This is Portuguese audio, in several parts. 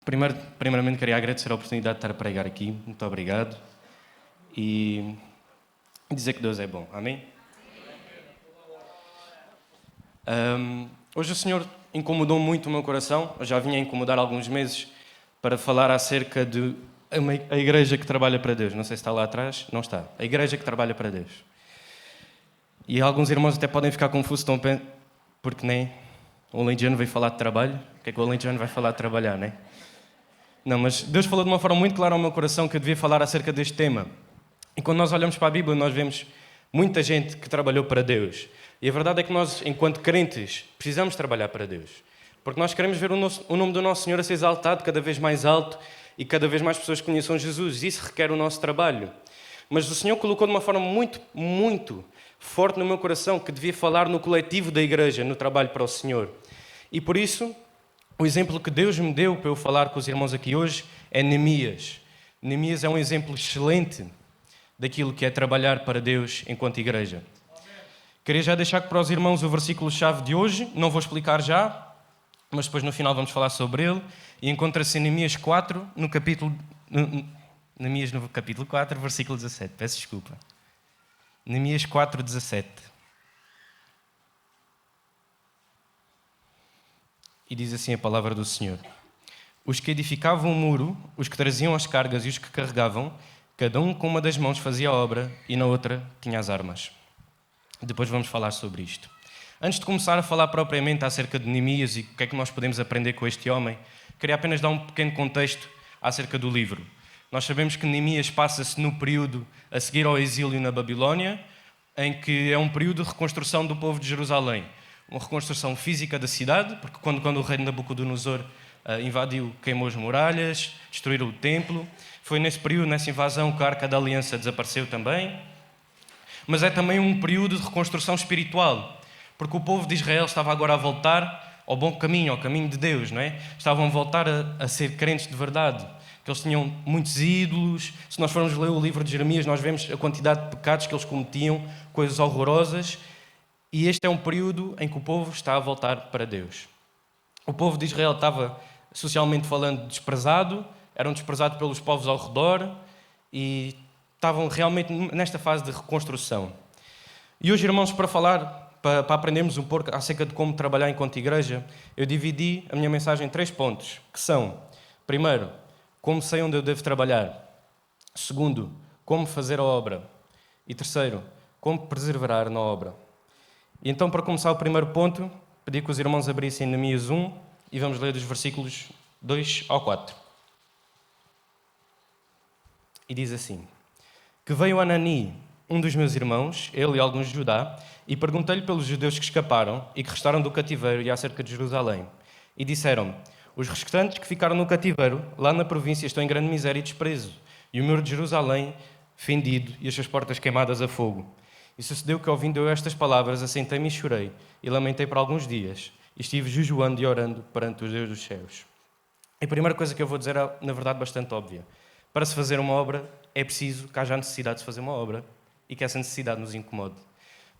Primeiramente, queria agradecer a oportunidade de estar a pregar aqui. Muito obrigado. E dizer que Deus é bom. Amém? Hoje o Senhor incomodou muito o meu coração. Eu já vinha a incomodar há alguns meses para falar acerca de a igreja que trabalha para Deus. Não sei se está lá atrás. Não está. A igreja que trabalha para Deus. E alguns irmãos até podem ficar confusos, porque nem o Alentejano veio falar de trabalho. O que é que o Alentejano vai falar de trabalhar, não é? Não, mas Deus falou de uma forma muito clara ao meu coração que eu devia falar acerca deste tema. E quando nós olhamos para a Bíblia, nós vemos muita gente que trabalhou para Deus. E a verdade é que nós, enquanto crentes, precisamos trabalhar para Deus. Porque nós queremos ver o nome do nosso Senhor a ser exaltado cada vez mais alto e cada vez mais pessoas conheçam Jesus. Isso requer o nosso trabalho. Mas o Senhor colocou de uma forma muito forte no meu coração que devia falar no coletivo da igreja, no trabalho para o Senhor. E por isso, o exemplo que Deus me deu para eu falar com os irmãos aqui hoje é Neemias. Neemias é um exemplo excelente daquilo que é trabalhar para Deus enquanto igreja. Queria já deixar para os irmãos o versículo-chave de hoje. Não vou explicar já, mas depois no final vamos falar sobre ele. E encontra-se em Neemias 4, Neemias no capítulo 4, versículo 17. Peço desculpa. Neemias 4, 17. E diz assim a palavra do Senhor: os que edificavam o muro, os que traziam as cargas e os que carregavam, cada um com uma das mãos fazia a obra e na outra tinha as armas. Depois vamos falar sobre isto. Antes de começar a falar propriamente acerca de Neemias e o que é que nós podemos aprender com este homem, queria apenas dar um pequeno contexto acerca do livro. Nós sabemos que Neemias passa-se no período a seguir ao exílio na Babilónia, em que é um período de reconstrução do povo de Jerusalém. Uma reconstrução física da cidade, porque quando o rei Nabucodonosor invadiu, queimou as muralhas, destruíram o templo. Foi nesse período, nessa invasão, que a Arca da Aliança desapareceu também. Mas é também um período de reconstrução espiritual, porque o povo de Israel estava agora a voltar ao bom caminho, ao caminho de Deus, não é? Estavam a voltar a ser crentes de verdade, que eles tinham muitos ídolos. Se nós formos ler o livro de Jeremias, nós vemos a quantidade de pecados que eles cometiam, coisas horrorosas. E este é um período em que o povo está a voltar para Deus. O povo de Israel estava, socialmente falando, desprezado, eram desprezados pelos povos ao redor e estavam realmente nesta fase de reconstrução. E hoje, irmãos, para aprendermos um pouco acerca de como trabalhar enquanto igreja, eu dividi a minha mensagem em 3 pontos, que são: primeiro, como sei onde eu devo trabalhar; segundo, como fazer a obra; e terceiro, como perseverar na obra. E então, para começar o primeiro ponto, pedi que os irmãos abrissem Neemias 1 e vamos ler dos versículos 2 ao 4. E diz assim: que veio Anani, um dos meus irmãos, ele e alguns de Judá, e perguntei-lhe pelos judeus que escaparam e que restaram do cativeiro e acerca de Jerusalém. E disseram: os restantes que ficaram no cativeiro, lá na província, estão em grande miséria e desprezo, e o muro de Jerusalém fendido e as suas portas queimadas a fogo. E sucedeu que, ouvindo eu estas palavras, assentei-me e chorei, e lamentei por alguns dias, e estive jejuando e orando perante os Deus dos céus. E a primeira coisa que eu vou dizer é, na verdade, bastante óbvia. Para se fazer uma obra, é preciso que haja a necessidade de se fazer uma obra e que essa necessidade nos incomode.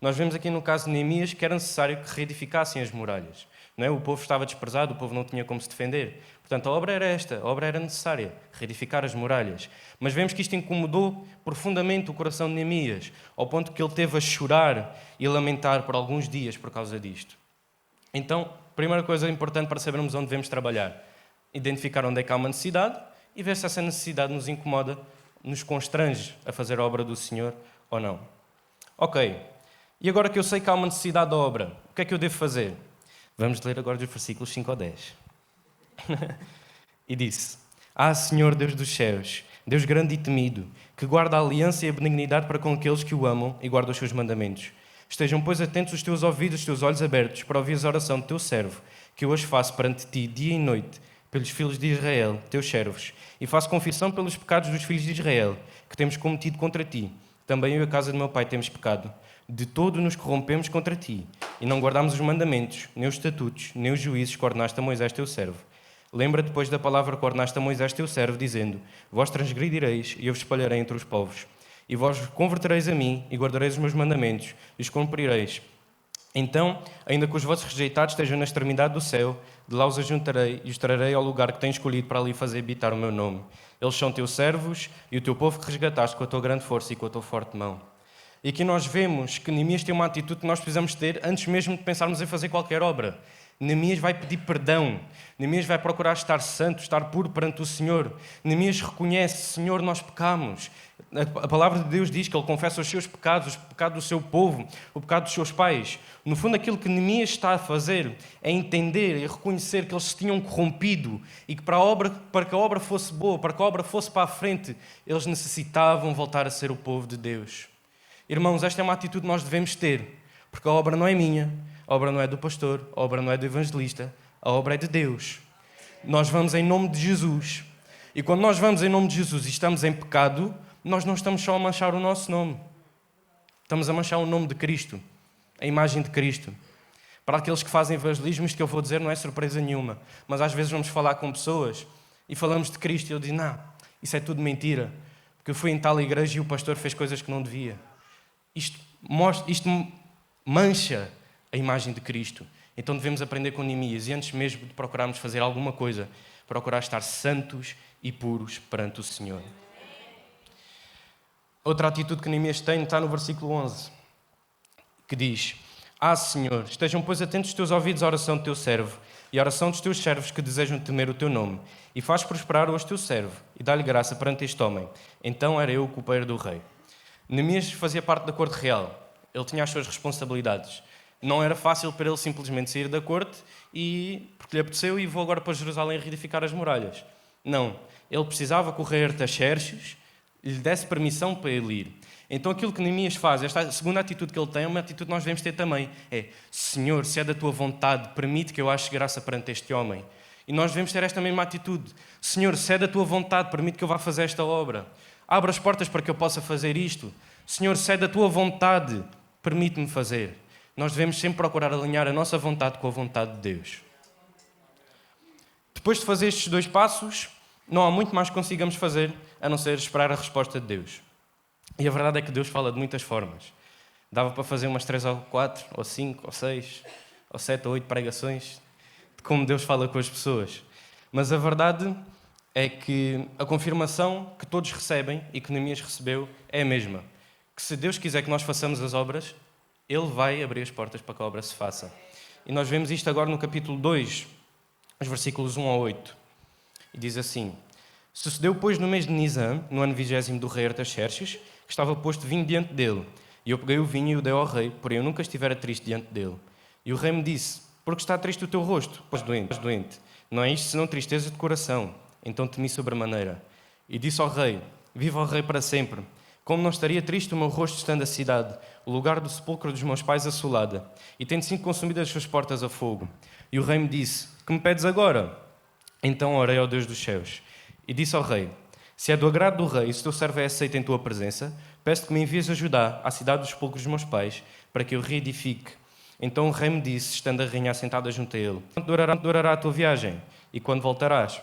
Nós vemos aqui no caso de Neemias que era necessário que reedificassem as muralhas. Não é? O povo estava desprezado, o povo não tinha como se defender. Portanto, a obra era esta, a obra era necessária, reedificar as muralhas. Mas vemos que isto incomodou profundamente o coração de Neemias, ao ponto que ele teve a chorar e a lamentar por alguns dias por causa disto. Então, primeira coisa importante para sabermos onde devemos trabalhar: identificar onde é que há uma necessidade e ver se essa necessidade nos incomoda, nos constrange a fazer a obra do Senhor ou não. Ok, e agora que eu sei que há uma necessidade da obra, o que é que eu devo fazer? Vamos ler agora dos versículos 5 ao 10. E disse: Senhor Deus dos céus, Deus grande e temido, que guarda a aliança e a benignidade para com aqueles que o amam e guardam os seus mandamentos. Estejam, pois, atentos os teus ouvidos, os teus olhos abertos, para ouvir a oração do teu servo, que eu hoje faço perante ti, dia e noite, pelos filhos de Israel, teus servos, e faço confissão pelos pecados dos filhos de Israel, que temos cometido contra ti. Também eu e a casa do meu pai temos pecado. De todo nos corrompemos contra ti, e não guardamos os mandamentos, nem os estatutos, nem os juízos que ordenaste a Moisés teu servo. Lembra depois da palavra que ordenaste a Moisés teu servo, dizendo: vós transgredireis, e eu vos espalharei entre os povos. E vós convertereis a mim, e guardareis os meus mandamentos, e os cumprireis. Então, ainda que os vossos rejeitados estejam na extremidade do céu, de lá os ajuntarei e os trarei ao lugar que tenho escolhido para ali fazer habitar o meu nome. Eles são teus servos e o teu povo que resgataste com a tua grande força e com a tua forte mão. E aqui nós vemos que Neemias tem uma atitude que nós precisamos ter antes mesmo de pensarmos em fazer qualquer obra. Neemias vai pedir perdão. Neemias vai procurar estar santo, estar puro perante o Senhor. Neemias reconhece: Senhor, nós pecamos. A palavra de Deus diz que ele confessa os seus pecados, o pecado do seu povo, o pecado dos seus pais. No fundo, aquilo que Neemias está a fazer é entender e reconhecer que eles se tinham corrompido e que para que a obra fosse boa, para que a obra fosse para a frente, eles necessitavam voltar a ser o povo de Deus. Irmãos, esta é uma atitude que nós devemos ter, porque a obra não é minha, a obra não é do pastor, a obra não é do evangelista, a obra é de Deus. Nós vamos em nome de Jesus. E quando nós vamos em nome de Jesus e estamos em pecado, nós não estamos só a manchar o nosso nome. Estamos a manchar o nome de Cristo, a imagem de Cristo. Para aqueles que fazem evangelismo, isto que eu vou dizer não é surpresa nenhuma, mas às vezes vamos falar com pessoas e falamos de Cristo e eu digo: não, isso é tudo mentira, porque eu fui em tal igreja e o pastor fez coisas que não devia. Isto mancha a imagem de Cristo. Então devemos aprender com Neemias e antes mesmo de procurarmos fazer alguma coisa, procurar estar santos e puros perante o Senhor. Outra atitude que Neemias tem está no versículo 11, que diz: Senhor, estejam pois atentos os teus ouvidos à oração do teu servo e à oração dos teus servos que desejam temer o teu nome, e faz prosperar hoje teu servo e dá-lhe graça perante este homem. Então era eu o copeiro do rei. Neemias fazia parte da corte real. Ele tinha as suas responsabilidades. Não era fácil para ele simplesmente sair da corte e, porque lhe apeteceu, e vou agora para Jerusalém reedificar as muralhas. Não. Ele precisava que o rei Artaxerxes lhe desse permissão para ele ir. Então aquilo que Neemias faz, esta segunda atitude que ele tem, é uma atitude que nós devemos ter também. É: Senhor, se é da tua vontade, permite que eu ache graça perante este homem. E nós devemos ter esta mesma atitude. Senhor, se é da tua vontade, permite que eu vá fazer esta obra. Abre as portas para que eu possa fazer isto. Senhor, se é da tua vontade, permite-me fazer. Nós devemos sempre procurar alinhar a nossa vontade com a vontade de Deus. Depois de fazer estes dois passos, não há muito mais que consigamos fazer a não ser esperar a resposta de Deus. E a verdade é que Deus fala de muitas formas. Dava para fazer umas 3 ou 4, ou 5, ou 6, ou 7 ou 8 pregações de como Deus fala com as pessoas. Mas a verdade é que a confirmação que todos recebem e que Neemias recebeu é a mesma. Que se Deus quiser que nós façamos as obras, Ele vai abrir as portas para que a obra se faça. E nós vemos isto agora no capítulo 2, os versículos 1 a 8. E diz assim: Sucedeu, pois, no mês de Nisan, no ano 20º do rei Artaxerxes, que estava posto vinho diante dele. E eu peguei o vinho e o dei ao rei, porém eu nunca estivera triste diante dele. E o rei me disse: Por que está triste o teu rosto? Pois doente. Não é isto senão tristeza de coração. Então temi sobremaneira. E disse ao rei: Viva o rei para sempre. Como não estaria triste o meu rosto estando a cidade, o lugar do sepulcro dos meus pais assolada, e tendo sido consumidas as suas portas a fogo? E o rei me disse: Que me pedes agora? Então orei ao Deus dos céus. E disse ao rei: Se é do agrado do rei, e se teu servo é aceito em tua presença, peço que me envies a Judá, à cidade dos sepulcros dos meus pais, para que eu reedifique. Então o rei me disse, estando a rainha sentada junto a ele: Quanto durará a tua viagem? E quando voltarás?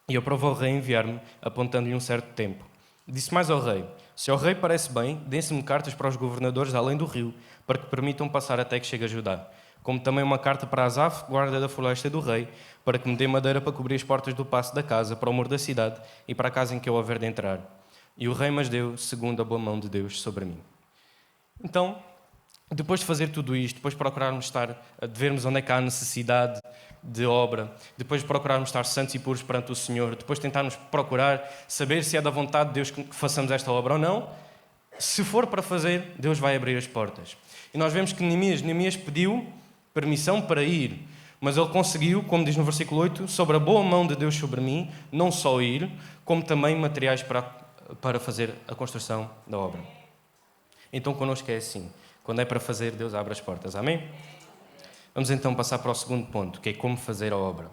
E aprovou o rei enviar-me, apontando-lhe um certo tempo. Disse mais ao rei: Se ao rei parece bem, dê-se-me cartas para os governadores além do rio, para que permitam passar até que chegue a Judá. Como também uma carta para Asaf, guarda da floresta do rei, para que me dê madeira para cobrir as portas do paço da casa, para o muro da cidade e para a casa em que eu houver de entrar. E o rei mas deu, segundo a boa mão de Deus, sobre mim. Então, depois de fazer tudo isto, depois de procurarmos de vermos onde é que há necessidade de obra, depois de procurarmos estar santos e puros perante o Senhor, depois de tentarmos procurar saber se é da vontade de Deus que façamos esta obra ou não, se for para fazer, Deus vai abrir as portas. E nós vemos que Neemias pediu permissão para ir, mas ele conseguiu, como diz no versículo 8, sobre a boa mão de Deus sobre mim, não só ir, como também materiais para fazer a construção da obra. Então connosco é assim: quando é para fazer, Deus abre as portas. Amém? Vamos então passar para o segundo ponto, que é como fazer a obra.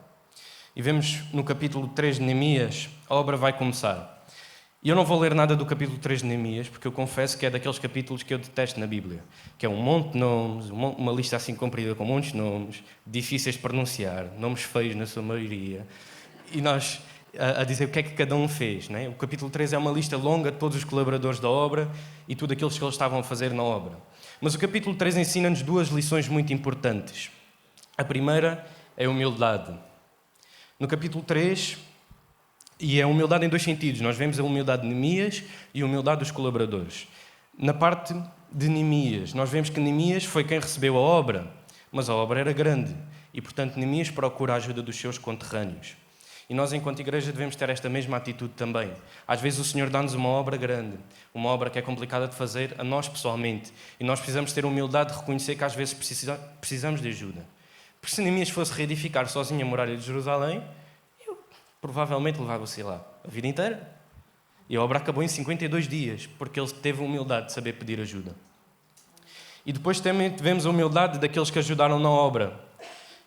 E vemos no capítulo 3 de Neemias, a obra vai começar. E eu não vou ler nada do capítulo 3 de Neemias, porque eu confesso que é daqueles capítulos que eu detesto na Bíblia, que é um monte de nomes, uma lista assim comprida com muitos nomes, difíceis de pronunciar, nomes feios na sua maioria, e nós a dizer o que é que cada um fez. Não é? O capítulo 3 é uma lista longa de todos os colaboradores da obra e tudo aquilo que eles estavam a fazer na obra. Mas o capítulo 3 ensina-nos duas lições muito importantes. A primeira é a humildade. No capítulo 3, e é a humildade em dois sentidos. Nós vemos a humildade de Neemias e a humildade dos colaboradores. Na parte de Neemias, nós vemos que Neemias foi quem recebeu a obra, mas a obra era grande. E, portanto, Neemias procura a ajuda dos seus conterrâneos. E nós, enquanto igreja, devemos ter esta mesma atitude também. Às vezes o Senhor dá-nos uma obra grande, uma obra que é complicada de fazer a nós pessoalmente. E nós precisamos ter a humildade de reconhecer que às vezes precisamos de ajuda. Porque se Neemias fosse reedificar sozinho a muralha de Jerusalém, eu provavelmente levava-se lá a vida inteira. E a obra acabou em 52 dias, porque ele teve a humildade de saber pedir ajuda. E depois também tivemos a humildade daqueles que ajudaram na obra,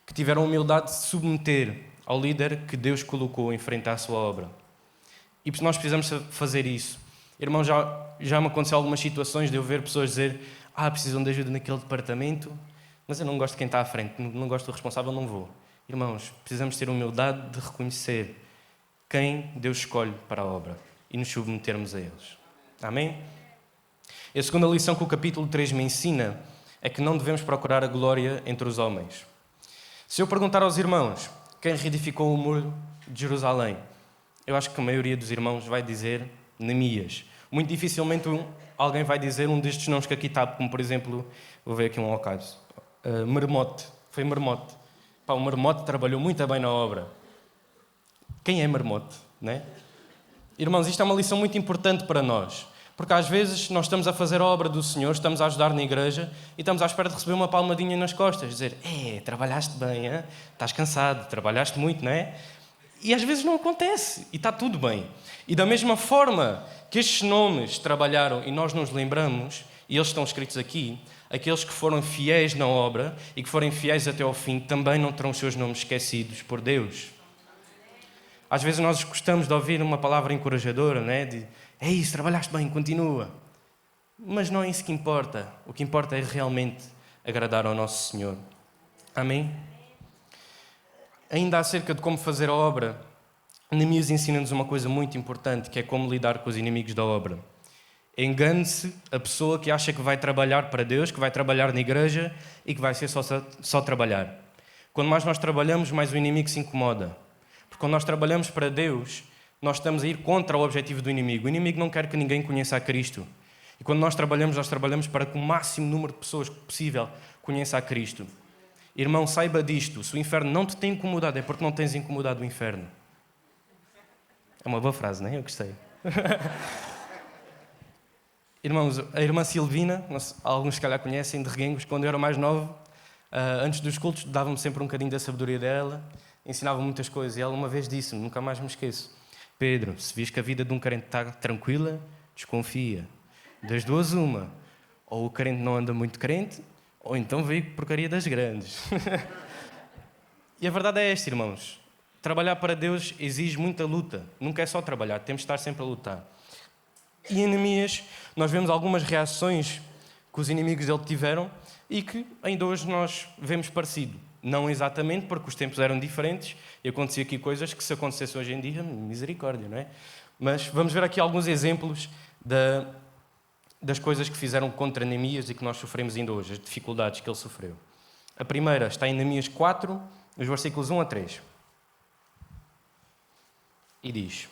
que tiveram a humildade de se submeter ao líder que Deus colocou em frente à sua obra. E nós precisamos fazer isso. Irmão, já me aconteceu algumas situações de eu ver pessoas dizer precisam de ajuda naquele departamento, mas eu não gosto de quem está à frente, não gosto do responsável, não vou. Irmãos, precisamos ter humildade de reconhecer quem Deus escolhe para a obra e nos submetermos a eles. Amém? E a segunda lição que o capítulo 3 me ensina é que não devemos procurar a glória entre os homens. Se eu perguntar aos irmãos quem reedificou o muro de Jerusalém, eu acho que a maioria dos irmãos vai dizer Neemias. Muito dificilmente alguém vai dizer um destes nomes que aqui está, como por exemplo, vou ver aqui um ao caso, Mermote. Foi Mermote. O Mermote trabalhou muito bem na obra. Quem é Mermote, né? Irmãos, isto é uma lição muito importante para nós. Porque às vezes nós estamos a fazer a obra do Senhor, estamos a ajudar na igreja e estamos à espera de receber uma palmadinha nas costas. Dizer, trabalhaste bem, hein? Estás cansado, trabalhaste muito, não é? E às vezes não acontece e está tudo bem. E da mesma forma que estes nomes trabalharam e nós nos lembramos, e eles estão escritos aqui, aqueles que foram fiéis na obra e que forem fiéis até ao fim também não terão os seus nomes esquecidos por Deus. Às vezes nós gostamos de ouvir uma palavra encorajadora, né? De é isso, trabalhaste bem, continua. Mas não é isso que importa. O que importa é realmente agradar ao nosso Senhor. Amém? Ainda acerca de como fazer a obra, Neemias ensina-nos uma coisa muito importante, que é como lidar com os inimigos da obra. Engane-se a pessoa que acha que vai trabalhar para Deus, que vai trabalhar na igreja e que vai ser só trabalhar. Quando mais nós trabalhamos, mais o inimigo se incomoda. Porque quando nós trabalhamos para Deus, nós estamos a ir contra o objetivo do inimigo. O inimigo não quer que ninguém conheça a Cristo. E quando nós trabalhamos para que o máximo número de pessoas possível conheça a Cristo. Irmão, saiba disto. Se o inferno não te tem incomodado, é porque não tens incomodado o inferno. É uma boa frase, não é? Eu gostei. Irmãos, a irmã Silvina, alguns se calhar conhecem, de Reguengos, quando eu era mais novo, antes dos cultos, dava-me sempre um bocadinho da sabedoria dela, ensinava muitas coisas. E ela uma vez disse-me, nunca mais me esqueço, Pedro, se vis que a vida de um crente está tranquila, desconfia. Das duas, uma. Ou o crente não anda muito crente, ou então veio porcaria das grandes. E a verdade é esta, irmãos. Trabalhar para Deus exige muita luta. Nunca é só trabalhar, temos de estar sempre a lutar. E em Neemias, nós vemos algumas reações que os inimigos dele tiveram e que ainda hoje nós vemos parecido. Não exatamente, porque os tempos eram diferentes e acontecia aqui coisas que, se acontecesse hoje em dia, misericórdia, não é? Mas vamos ver aqui alguns exemplos das coisas que fizeram contra Neemias e que nós sofremos ainda hoje, as dificuldades que ele sofreu. A primeira está em Neemias 4, nos versículos 1 a 3. E diz: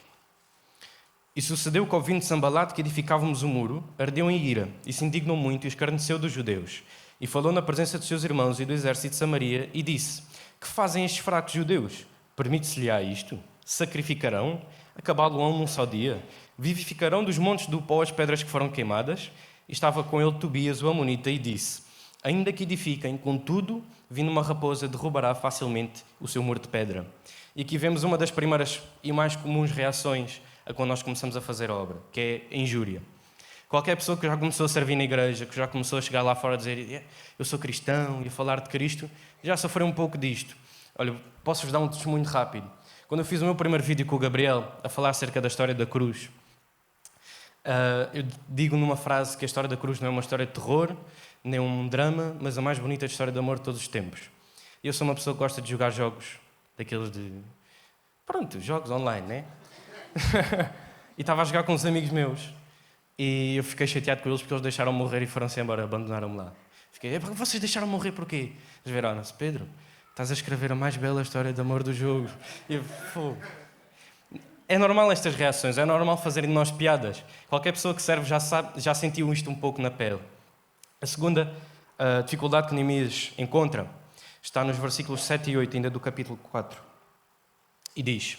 E sucedeu que, ouvindo Sambalate que edificávamos o muro, ardeu em ira e se indignou muito e escarneceu dos judeus. E falou na presença dos seus irmãos e do exército de Samaria e disse: Que fazem estes fracos judeus? Permite-se-lhe isto? Sacrificarão? Acabá-lo-ão num só dia? Vivificarão dos montes do pó as pedras que foram queimadas? E estava com ele Tobias, o amonita, e disse: Ainda que edifiquem, contudo, vindo uma raposa, derrubará facilmente o seu muro de pedra. E aqui vemos uma das primeiras e mais comuns reações a quando nós começamos a fazer a obra, que é a injúria. Qualquer pessoa que já começou a servir na igreja, que já começou a chegar lá fora a dizer eu sou cristão e a falar de Cristo, já sofreu um pouco disto. Olha, posso-vos dar um testemunho rápido. Quando eu fiz o meu primeiro vídeo com o Gabriel, a falar acerca da história da cruz, eu digo numa frase que a história da cruz não é uma história de terror, nem um drama, mas a mais bonita história de amor de todos os tempos. Eu sou uma pessoa que gosta de jogar jogos, daqueles de... jogos online, né? E estava a jogar com uns amigos meus. E eu fiquei chateado com eles porque eles deixaram morrer e foram-se embora, abandonaram-me lá. Fiquei, vocês deixaram morrer porquê? Eles viraram-se, Pedro, estás a escrever a mais bela história de amor do jogo. E eu, fogo. É normal estas reações, é normal fazerem de nós piadas. Qualquer pessoa que serve já sentiu isto um pouco na pele. A segunda dificuldade que Neemias encontra está nos versículos 7 e 8, ainda do capítulo 4. E diz: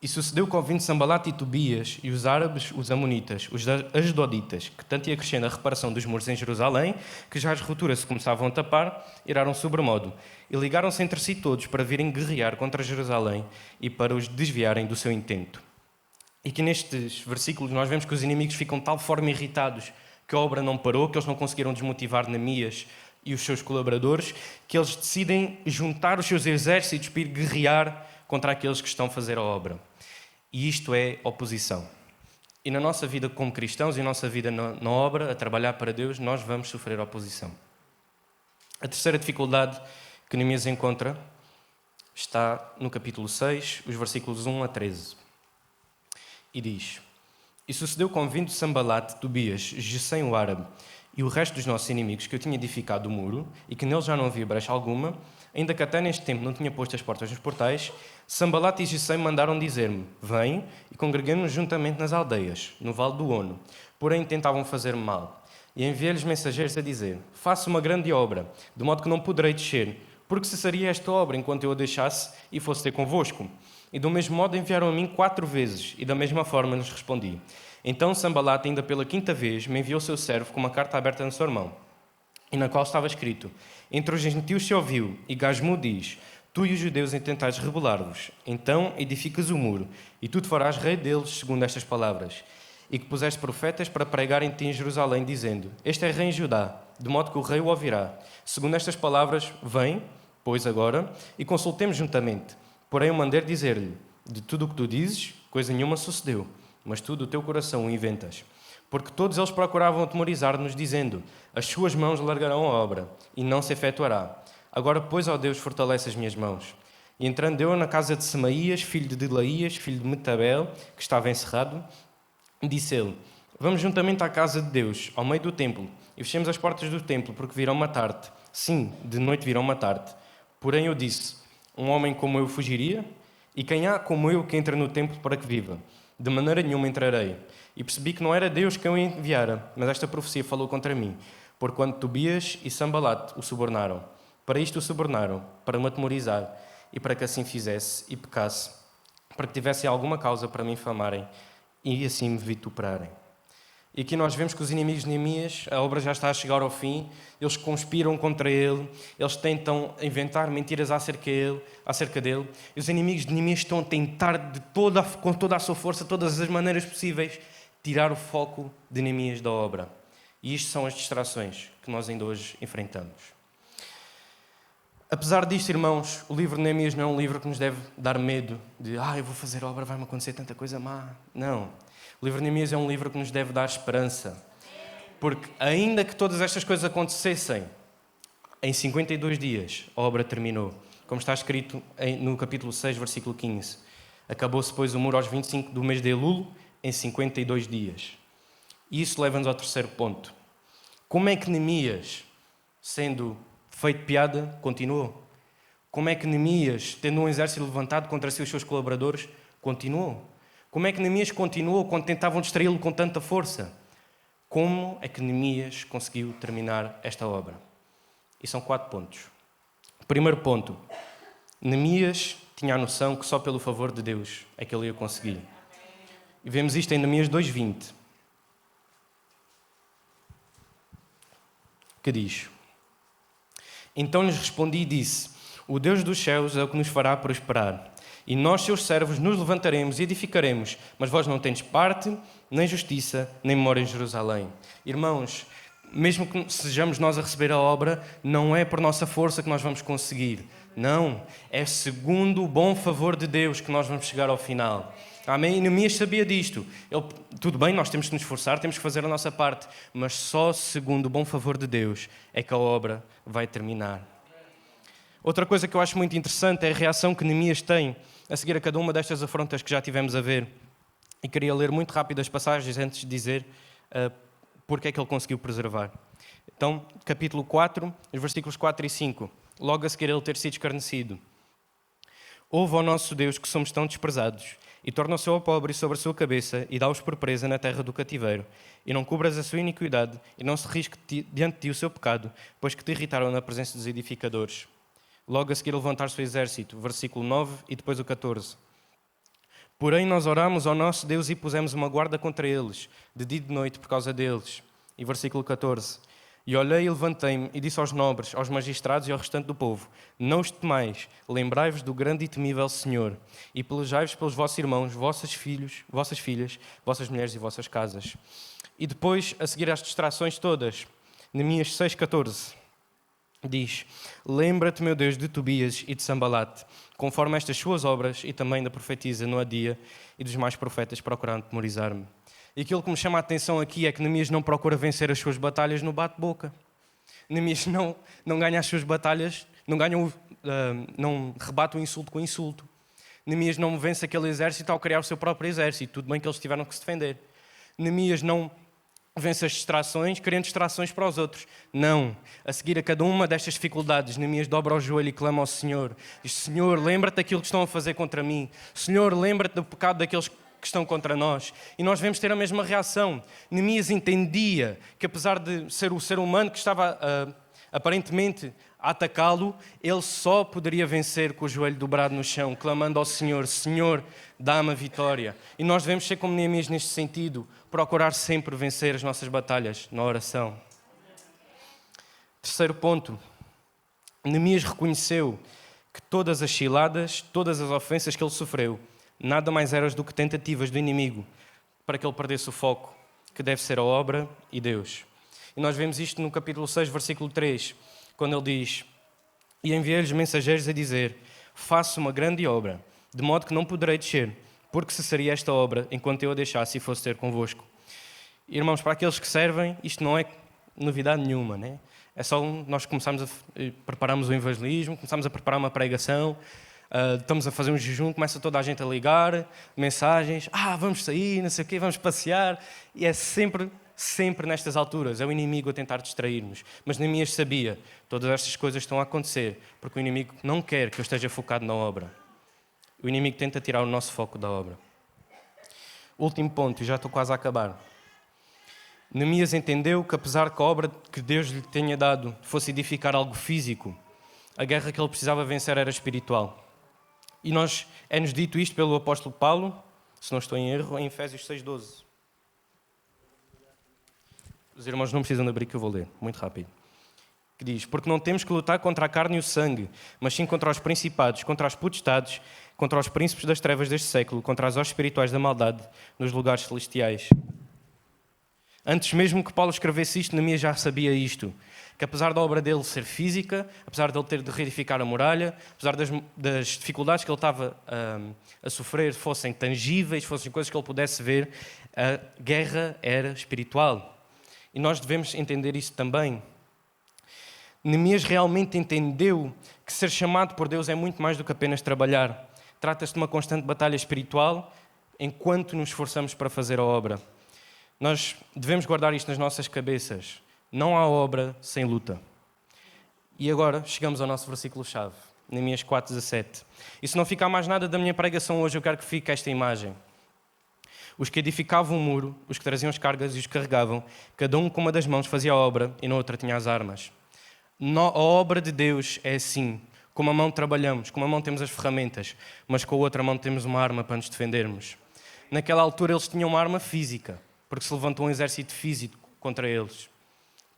E sucedeu que, ouvindo Sambalate e Tobias, e os árabes, os amonitas, os asdoditas, que tanto ia crescendo a reparação dos muros em Jerusalém, que já as rupturas se começavam a tapar, iraram sobremodo, e ligaram-se entre si todos para virem guerrear contra Jerusalém e para os desviarem do seu intento. E que nestes versículos nós vemos que os inimigos ficam de tal forma irritados que a obra não parou, que eles não conseguiram desmotivar Neemias e os seus colaboradores, que eles decidem juntar os seus exércitos para ir guerrear contra aqueles que estão a fazer a obra. E isto é oposição. E na nossa vida como cristãos e na nossa vida na obra, a trabalhar para Deus, nós vamos sofrer oposição. A terceira dificuldade que Neemias encontra está no capítulo 6, os versículos 1 a 13. E diz: E sucedeu com vindo Sambalate, Tobias, Gesem o árabe e o resto dos nossos inimigos, que eu tinha edificado o muro e que nele já não havia brecha alguma, ainda que até neste tempo não tinha posto as portas nos portais, Sambalate e Gesem mandaram dizer-me: Vem, e congreguemos-nos juntamente nas aldeias, no vale do Ono. Porém tentavam fazer-me mal. E enviei-lhes mensageiros a dizer: Faço uma grande obra, de modo que não poderei descer, porque cessaria esta obra enquanto eu a deixasse e fosse ter convosco. E do mesmo modo enviaram a mim 4 vezes, e da mesma forma lhes respondi. Então Sambalate, ainda pela 5ª vez, me enviou o seu servo com uma carta aberta na sua mão, e na qual estava escrito: Entre os gentios se ouviu, e Gasmu diz: Tu e os judeus intentais rebelar-vos, então edificas o muro, e tu te farás rei deles, segundo estas palavras. E que puseste profetas para pregar em ti em Jerusalém, dizendo: Este é rei em Judá, de modo que o rei o ouvirá. Segundo estas palavras, vem, pois agora, e consultemos juntamente. Porém eu mandei dizer-lhe: De tudo o que tu dizes, coisa nenhuma sucedeu, mas tu do teu coração o inventas. Porque todos eles procuravam atemorizar-nos, dizendo: As suas mãos largarão a obra, e não se efetuará. Agora, pois, ó Deus, fortalece as minhas mãos. E entrando eu na casa de Semaías, filho de Delaías, filho de Metabel, que estava encerrado, disse ele: Vamos juntamente à casa de Deus, ao meio do templo, e fechemos as portas do templo, porque virão matar-te. Sim, de noite virão matar-te. Porém eu disse: Um homem como eu fugiria? E quem há como eu que entra no templo para que viva? De maneira nenhuma entrarei. E percebi que não era Deus quem o enviara, mas esta profecia falou contra mim, porquanto Tobias e Sambalate o subornaram. Para isto o subornaram, para me atemorizar, e para que assim fizesse e pecasse, para que tivessem alguma causa para me infamarem e assim me vituperarem. E aqui nós vemos que os inimigos de Neemias, a obra já está a chegar ao fim, eles conspiram contra ele, eles tentam inventar mentiras acerca dele, e os inimigos de Neemias estão a tentar com toda a sua força, todas as maneiras possíveis, tirar o foco de Neemias da obra. E isto são as distrações que nós ainda hoje enfrentamos. Apesar disto, irmãos, o livro de Neemias não é um livro que nos deve dar medo de eu vou fazer a obra, vai-me acontecer tanta coisa má. Não. O livro de Neemias é um livro que nos deve dar esperança. Porque ainda que todas estas coisas acontecessem, em 52 dias a obra terminou. Como está escrito no capítulo 6, versículo 15. Acabou-se, pois, o muro aos 25 do mês de Elul, em 52 dias. E isso leva-nos ao terceiro ponto. Como é que Neemias, sendo feito piada, continuou? Como é que Neemias, tendo um exército levantado contra si os seus colaboradores, continuou? Como é que Neemias continuou quando tentavam distraí-lo com tanta força? Como é que Neemias conseguiu terminar esta obra? E são 4 pontos. Primeiro ponto. Neemias tinha a noção que só pelo favor de Deus é que ele ia conseguir. E vemos isto em Neemias 2:20. Que diz: Então lhes respondi e disse: O Deus dos céus é o que nos fará prosperar. E nós, seus servos, nos levantaremos e edificaremos, mas vós não tendes parte, nem justiça, nem memória em Jerusalém. Irmãos, mesmo que sejamos nós a receber a obra, não é por nossa força que nós vamos conseguir. Não, é segundo o bom favor de Deus que nós vamos chegar ao final. Amém? E Neemias sabia disto. Tudo bem, nós temos que nos esforçar, temos que fazer a nossa parte, mas só segundo o bom favor de Deus é que a obra vai terminar. Outra coisa que eu acho muito interessante é a reação que Neemias tem a seguir a cada uma destas afrontas que já tivemos a ver. E queria ler muito rápido as passagens antes de dizer porque é que ele conseguiu preservar. Então, capítulo 4, os versículos 4 e 5. Logo a seguir ele ter sido escarnecido. Ouve ao nosso Deus que somos tão desprezados, e torna o seu pobre sobre a sua cabeça, e dá-os por presa na terra do cativeiro. E não cubras a sua iniquidade, e não se risque diante de ti o seu pecado, pois que te irritaram na presença dos edificadores. Logo a seguir levantar-se o exército, versículo 9 e depois o 14. Porém nós oramos ao nosso Deus e pusemos uma guarda contra eles, de dia e de noite por causa deles. E versículo 14. E olhei e levantei-me e disse aos nobres, aos magistrados e ao restante do povo: não os temais, lembrai-vos do grande e temível Senhor, e pelejai-vos pelos vossos irmãos, vossos filhos, vossas filhas, vossas mulheres e vossas casas. E depois, a seguir às distrações todas, Neemias 6,14, diz: lembra-te, meu Deus, de Tobias e de Sambalate, conforme estas suas obras, e também da profetisa Noadia e dos mais profetas procurando temorizar-me. E aquilo que me chama a atenção aqui é que Neemias não procura vencer as suas batalhas no bate-boca. Neemias não ganha as suas batalhas, não rebate o insulto com o insulto. Neemias não vence aquele exército ao criar o seu próprio exército. Tudo bem que eles tiveram que se defender. Neemias não vence as distrações, criando distrações para os outros. Não. A seguir a cada uma destas dificuldades, Neemias dobra o joelho e clama ao Senhor. Diz: Senhor, lembra-te daquilo que estão a fazer contra mim. Senhor, lembra-te do pecado daqueles que estão contra nós. E nós devemos ter a mesma reação. Neemias entendia que, apesar de ser o ser humano que estava aparentemente a atacá-lo, ele só poderia vencer com o joelho dobrado no chão, clamando ao Senhor: Senhor, dá-me a vitória. E nós devemos ser como Neemias neste sentido, procurar sempre vencer as nossas batalhas na oração. Terceiro ponto. Neemias reconheceu que todas as ciladas, todas as ofensas que ele sofreu, nada mais eram do que tentativas do inimigo para que ele perdesse o foco, que deve ser a obra e Deus. E nós vemos isto no capítulo 6, versículo 3, quando ele diz: e enviei-lhes mensageiros a dizer: faço uma grande obra, de modo que não poderei descer, porque cessaria esta obra enquanto eu a deixasse e fosse ter convosco. Irmãos, para aqueles que servem, isto não é novidade nenhuma, né? É só nós preparamos o evangelismo, começamos a preparar uma pregação, estamos a fazer um jejum, começa toda a gente a ligar, mensagens: vamos sair, não sei o quê, vamos passear, e é sempre nestas alturas, é o inimigo a tentar distrair-nos. Mas Neemias sabia, todas estas coisas estão a acontecer, porque o inimigo não quer que eu esteja focado na obra. O inimigo tenta tirar o nosso foco da obra. Último ponto, e já estou quase a acabar. Neemias entendeu que, apesar que a obra que Deus lhe tinha dado fosse edificar algo físico, a guerra que ele precisava vencer era espiritual. E é-nos dito isto pelo apóstolo Paulo, se não estou em erro, em Efésios 6,12. Os irmãos não precisam de abrir, que eu vou ler, muito rápido. Que diz: porque não temos que lutar contra a carne e o sangue, mas sim contra os principados, contra as potestades, contra os príncipes das trevas deste século, contra as hostes espirituais da maldade nos lugares celestiais. Antes mesmo que Paulo escrevesse isto, Neemias já sabia isto, que apesar da obra dele ser física, apesar de ele ter de reedificar a muralha, apesar das dificuldades que ele estava a sofrer fossem tangíveis, fossem coisas que ele pudesse ver, a guerra era espiritual. E nós devemos entender isso também. Neemias realmente entendeu que ser chamado por Deus é muito mais do que apenas trabalhar. Trata-se de uma constante batalha espiritual enquanto nos esforçamos para fazer a obra. Nós devemos guardar isto nas nossas cabeças. Não há obra sem luta. E agora chegamos ao nosso versículo-chave, Neemias 4,17. E se não ficar mais nada da minha pregação hoje, eu quero que fique esta imagem. Os que edificavam o muro, os que traziam as cargas e os carregavam, cada um com uma das mãos fazia a obra e na outra tinha as armas. A obra de Deus é assim. Com uma mão trabalhamos, com uma mão temos as ferramentas, mas com a outra mão temos uma arma para nos defendermos. Naquela altura eles tinham uma arma física, porque se levantou um exército físico contra eles.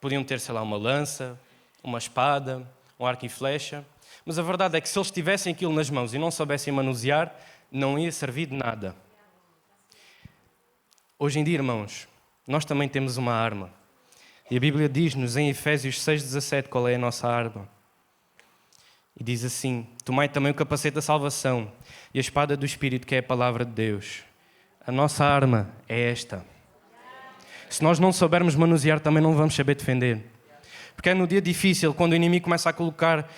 Podiam ter, uma lança, uma espada, um arco e flecha, mas a verdade é que se eles tivessem aquilo nas mãos e não soubessem manusear, não ia servir de nada. Hoje em dia, irmãos, nós também temos uma arma. E a Bíblia diz-nos em Efésios 6,17 qual é a nossa arma. E diz assim: tomai também o capacete da salvação e a espada do Espírito, que é a palavra de Deus. A nossa arma é esta. Se nós não soubermos manusear, também não vamos saber defender. Porque é no dia difícil, quando o inimigo começa a colocar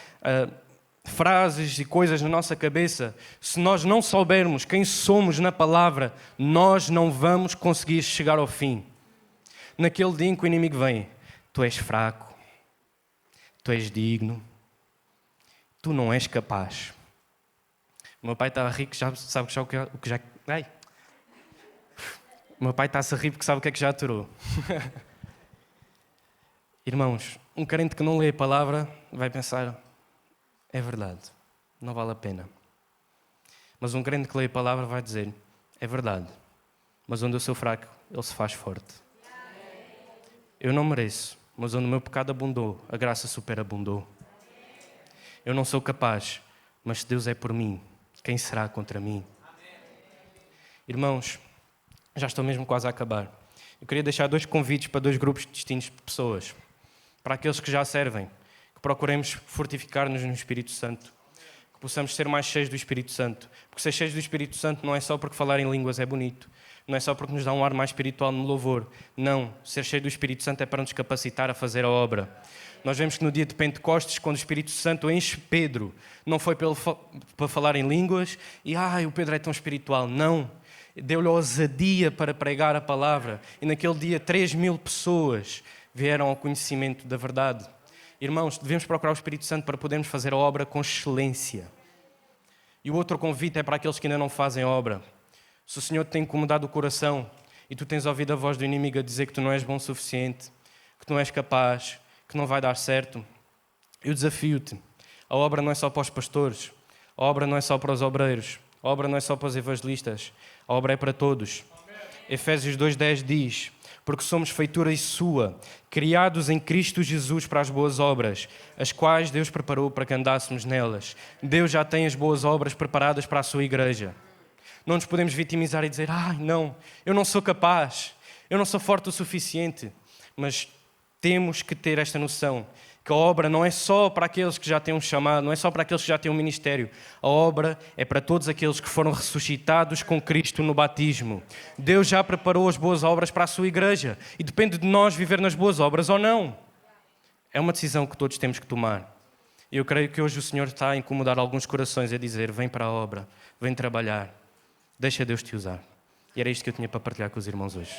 frases e coisas na nossa cabeça, se nós não soubermos quem somos na palavra, nós não vamos conseguir chegar ao fim. naquele dia em que o inimigo vem, tu és fraco, tu és digno, tu não és capaz. O meu pai está a rir que já sabe o que já... Ai! O meu pai está-se a rir porque sabe o que é que já aturou. Irmãos, um crente que não lê a palavra vai pensar, é verdade, não vale a pena. Mas um crente que lê a palavra vai dizer, é verdade, mas onde eu sou fraco, ele se faz forte. Eu não mereço, mas onde o meu pecado abundou, a graça superabundou. Eu não sou capaz, mas se Deus é por mim, quem será contra mim? Irmãos, já estou mesmo quase a acabar. Eu queria deixar 2 convites para 2 grupos distintos de pessoas. Para aqueles que já servem, que procuremos fortificar-nos no Espírito Santo, que possamos ser mais cheios do Espírito Santo. Porque ser cheios do Espírito Santo não é só porque falar em línguas é bonito, não é só porque nos dá um ar mais espiritual no louvor. Não, ser cheio do Espírito Santo é para nos capacitar a fazer a obra. Nós vemos que no dia de Pentecostes, quando o Espírito Santo enche Pedro, não foi para falar em línguas e o Pedro é tão espiritual. Não, deu-lhe ousadia para pregar a palavra. E naquele dia 3.000 pessoas vieram ao conhecimento da verdade. Irmãos, devemos procurar o Espírito Santo para podermos fazer a obra com excelência. E o outro convite é para aqueles que ainda não fazem a obra. Se o Senhor te tem incomodado o coração e tu tens ouvido a voz do inimigo a dizer que tu não és bom o suficiente, que tu não és capaz, que não vai dar certo, eu desafio-te. A obra não é só para os pastores, a obra não é só para os obreiros, a obra não é só para os evangelistas, a obra é para todos. Efésios 2:10 diz, porque somos feitura sua, criados em Cristo Jesus para as boas obras, as quais Deus preparou para que andássemos nelas. Deus já tem as boas obras preparadas para a sua igreja. Não nos podemos vitimizar e dizer, não, eu não sou capaz, eu não sou forte o suficiente. Mas temos que ter esta noção, que a obra não é só para aqueles que já têm um chamado, não é só para aqueles que já têm um ministério. A obra é para todos aqueles que foram ressuscitados com Cristo no batismo. Deus já preparou as boas obras para a sua igreja e depende de nós viver nas boas obras ou não. É uma decisão que todos temos que tomar. E eu creio que hoje o Senhor está a incomodar alguns corações a dizer, vem para a obra, vem trabalhar, deixa Deus te usar. E era isto que eu tinha para partilhar com os irmãos hoje.